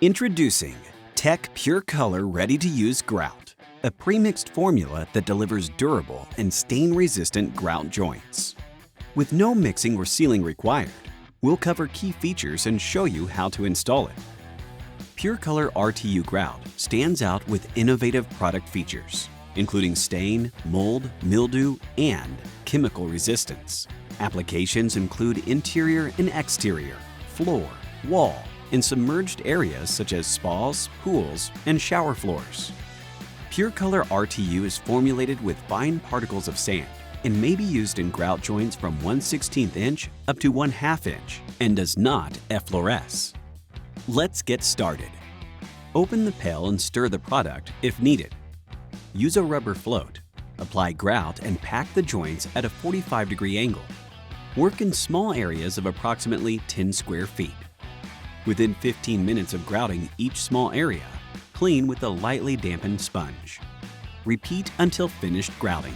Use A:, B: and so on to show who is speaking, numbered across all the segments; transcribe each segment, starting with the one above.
A: Introducing TEC Pure-Color Ready-to-Use Grout, a premixed formula that delivers durable and stain-resistant grout joints. With no mixing or sealing required, we'll cover key features and show you how to install it. Pure-Color RTU Grout stands out with innovative product features, including stain, mold, mildew, and chemical resistance. Applications include interior and exterior, floor, wall, and submerged areas such as spas, pools, and shower floors. Pure-Color RTU is formulated with fine particles of sand and may be used in grout joints from 1/16 inch up to 1/2 inch and does not effloresce. Let's get started. Open the pail and stir the product if needed. Use a rubber float. Apply grout and pack the joints at a 45-degree angle. Work in small areas of approximately 10 square feet. Within 15 minutes of grouting each small area, clean with a lightly dampened sponge. Repeat until finished grouting.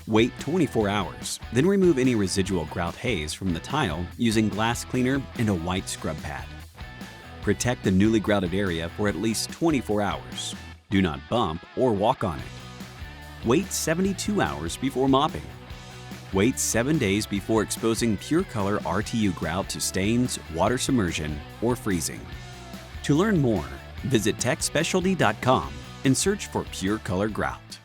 A: Wait 24 hours, then remove any residual grout haze from the tile using glass cleaner and a white scrub pad. Protect the newly grouted area for at least 24 hours. Do not bump or walk on it. Wait 72 hours before mopping. Wait 7 days before exposing Pure-Color RTU Grout to stains, water submersion, or freezing. To learn more, visit TECspecialty.com and search for Pure-Color Grout.